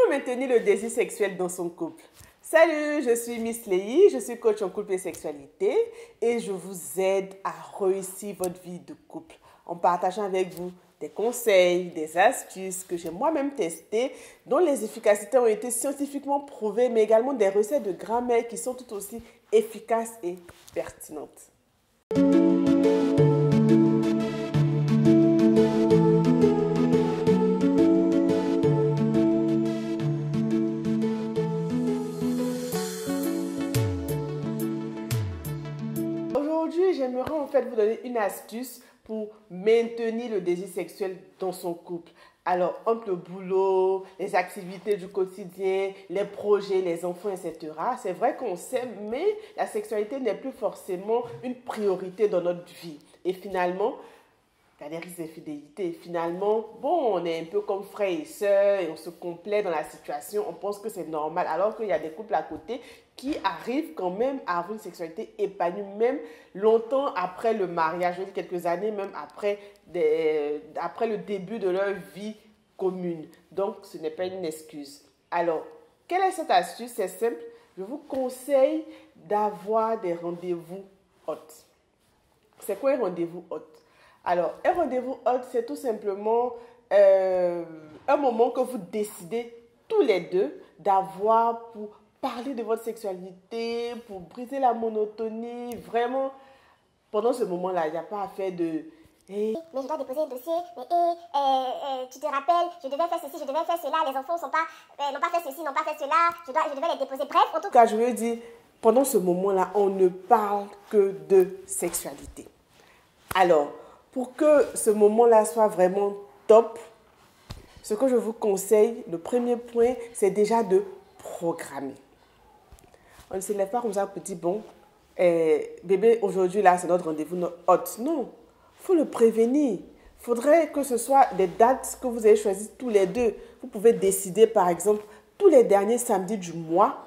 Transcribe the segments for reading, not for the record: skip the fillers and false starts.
Comment maintenir le désir sexuel dans son couple? Salut, je suis Miss Léi, je suis coach en couple et sexualité et je vous aide à réussir votre vie de couple en partageant avec vous des conseils, des astuces que j'ai moi-même testées, dont les efficacités ont été scientifiquement prouvées, mais également des recettes de grand-mère qui sont tout aussi efficaces et pertinentes. Aujourd'hui, j'aimerais en fait vous donner une astuce pour maintenir le désir sexuel dans son couple. Alors, entre le boulot, les activités du quotidien, les projets, les enfants, etc. C'est vrai qu'on s'aime, mais la sexualité n'est plus forcément une priorité dans notre vie. Et finalement, il y a des risques d'infidélité. Finalement, bon, on est un peu comme frères et sœurs et on se complète dans la situation. On pense que c'est normal, alors qu'il y a des couples à côté qui arrivent quand même à avoir une sexualité épanouie, même longtemps après le mariage, je veux dire quelques années, même après le début de leur vie commune. Donc, ce n'est pas une excuse. Alors, quelle est cette astuce? C'est simple. Je vous conseille d'avoir des rendez-vous hot. C'est quoi un rendez-vous hot? Alors, un rendez-vous hot, c'est tout simplement un moment que vous décidez tous les deux d'avoir pour parler de votre sexualité, pour briser la monotonie. Vraiment, pendant ce moment-là, il n'y a pas à faire de... Hey. Mais je dois déposer un dossier, mais tu te rappelles, je devais faire ceci, je devais faire cela, les enfants n'ont pas fait ceci, n'ont pas fait cela, je devais les déposer. Bref, en tout cas, je veux dire, pendant ce moment-là, on ne parle que de sexualité. Alors, pour que ce moment-là soit vraiment top, ce que je vous conseille, le premier point, c'est déjà de programmer. On ne se lève pas comme ça pour dire, bon, bébé, aujourd'hui, là, c'est notre rendez-vous hot. Non, il faut le prévenir. Il faudrait que ce soit des dates que vous avez choisies tous les deux. Vous pouvez décider, par exemple, tous les derniers samedis du mois,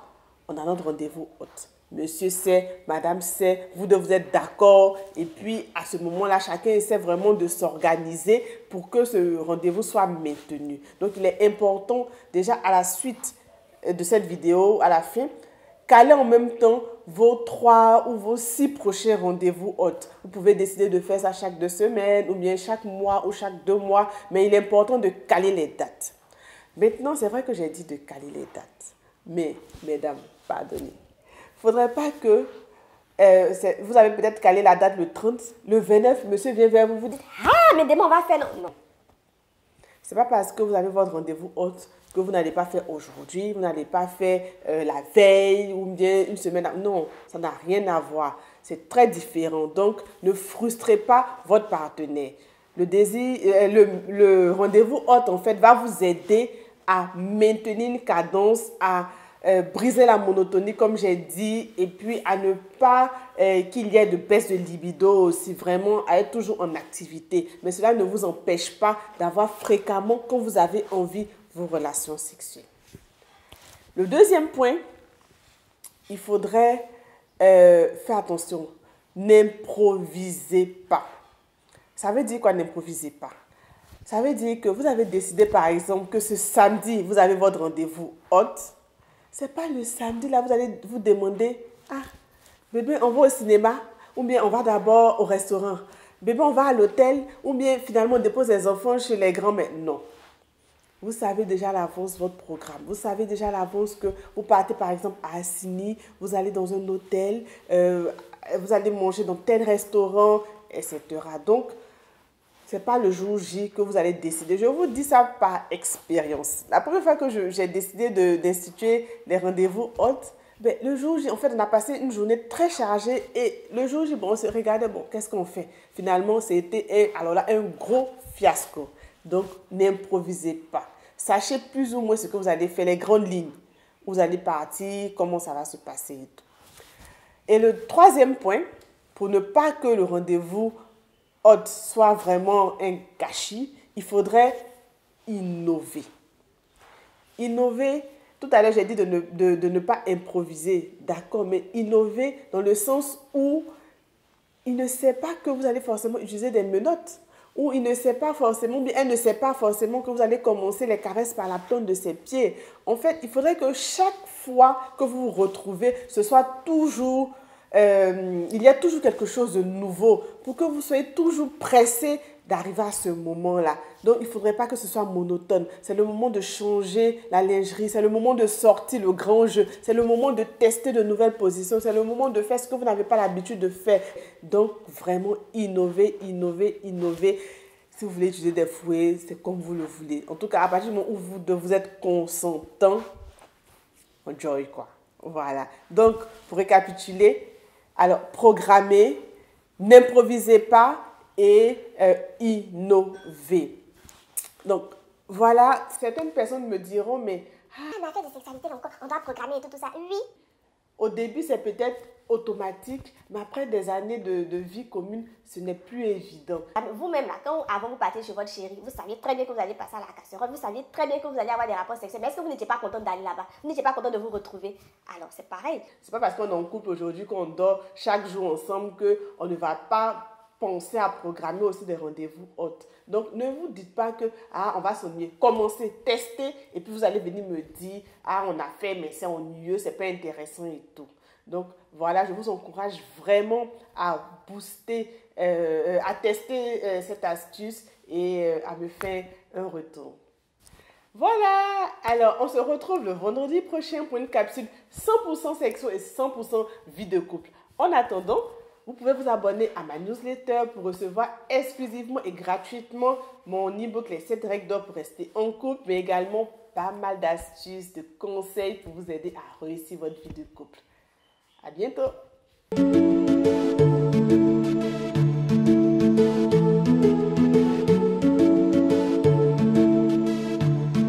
on a notre rendez-vous hot. Monsieur sait, madame sait, vous deux vous êtes d'accord. Et puis, à ce moment-là, chacun essaie vraiment de s'organiser pour que ce rendez-vous soit maintenu. Donc, il est important, déjà à la suite de cette vidéo, à la fin, caler en même temps vos 3 ou vos 6 prochains rendez-vous hôtes. Vous pouvez décider de faire ça chaque 2 semaines ou bien chaque mois ou chaque 2 mois, mais il est important de caler les dates. Maintenant, c'est vrai que j'ai dit de caler les dates, mais mesdames, pardonnez. Il ne faudrait pas que vous avez peut-être calé la date le 30, le 29, monsieur vient vers vous, vous dites « Ah, mais demain on va faire... » Non. Ce n'est pas parce que vous avez votre rendez-vous hôte que vous n'allez pas faire aujourd'hui, vous n'allez pas faire la veille ou bien une semaine. Non, ça n'a rien à voir. C'est très différent. Donc, ne frustrez pas votre partenaire. Le rendez-vous hôte, en fait, va vous aider à maintenir une cadence, à briser la monotonie, comme j'ai dit, et puis à ne pas qu'il y ait de baisse de libido aussi, vraiment à être toujours en activité. Mais cela ne vous empêche pas d'avoir fréquemment, quand vous avez envie, vos relations sexuelles. Le deuxième point, il faudrait faire attention, n'improvisez pas. Ça veut dire quoi, n'improvisez pas? Ça veut dire que vous avez décidé, par exemple, que ce samedi, vous avez votre rendez-vous hot. Ce n'est pas le samedi, là, vous allez vous demander, ah, bébé, on va au cinéma, ou bien on va d'abord au restaurant. Bébé, on va à l'hôtel, ou bien finalement on dépose les enfants chez les grands-mères. Non. Vous savez déjà à l'avance votre programme. Vous savez déjà à l'avance que vous partez par exemple à Assini, vous allez dans un hôtel, vous allez manger dans tel restaurant, etc. Donc, ce n'est pas le jour J que vous allez décider. Je vous dis ça par expérience. La première fois que j'ai décidé d'instituer les rendez-vous hôtes, ben, le jour J, en fait, on a passé une journée très chargée et le jour J, bon, on se regardait, bon, qu'est-ce qu'on fait? Finalement, c'était un gros fiasco. Donc, n'improvisez pas. Sachez plus ou moins ce que vous allez faire, les grandes lignes. Vous allez partir, comment ça va se passer et tout. Et le troisième point, pour ne pas que le rendez-vous hôte soit vraiment un gâchis, il faudrait innover. Innover, tout à l'heure j'ai dit de ne pas improviser, d'accord, mais innover dans le sens où il ne sait pas que vous allez forcément utiliser des menottes Ou il ne sait pas forcément, bien elle ne sait pas forcément que vous allez commencer les caresses par la plante de ses pieds. En fait, il faudrait que chaque fois que vous vous retrouvez, ce soit toujours, il y a toujours quelque chose de nouveau pour que vous soyez toujours pressé d'arriver à ce moment-là. Donc, il ne faudrait pas que ce soit monotone. C'est le moment de changer la lingerie, c'est le moment de sortir le grand jeu, c'est le moment de tester de nouvelles positions, c'est le moment de faire ce que vous n'avez pas l'habitude de faire. Donc, vraiment, innover, innover, innover. Si vous voulez utiliser des fouets, c'est comme vous le voulez. En tout cas, à partir du moment où vous êtes consentant, enjoy quoi. Voilà. Donc, pour récapituler, alors, programmez, n'improvisez pas, et innover. Donc, voilà, certaines personnes me diront, mais... En affaire de sexualité, on doit programmer et tout ça. Oui. Au début, c'est peut-être automatique, mais après des années de vie commune, ce n'est plus évident. Vous-même, là, avant vous partez chez votre chérie, vous saviez très bien que vous allez passer à la casserole, vous saviez très bien que vous allez avoir des rapports sexuels, mais est-ce que vous n'étiez pas content d'aller là-bas? Vous n'étiez pas content de vous retrouver? Alors, c'est pareil. C'est pas parce qu'on est en couple aujourd'hui, qu'on dort chaque jour ensemble, qu'on ne va pas penser à programmer aussi des rendez-vous autres. Donc, ne vous dites pas que, on va s'ennuyer. Commencez, testez, et puis vous allez venir me dire, on a fait, mais c'est ennuyeux, c'est pas intéressant et tout. Donc, voilà, je vous encourage vraiment à booster, à tester cette astuce et à me faire un retour. Voilà, alors on se retrouve le vendredi prochain pour une capsule 100% sexo et 100% vie de couple. En attendant, vous pouvez vous abonner à ma newsletter pour recevoir exclusivement et gratuitement mon e-book Les 7 règles d'or pour rester en couple, mais également pas mal d'astuces, de conseils pour vous aider à réussir votre vie de couple. À bientôt!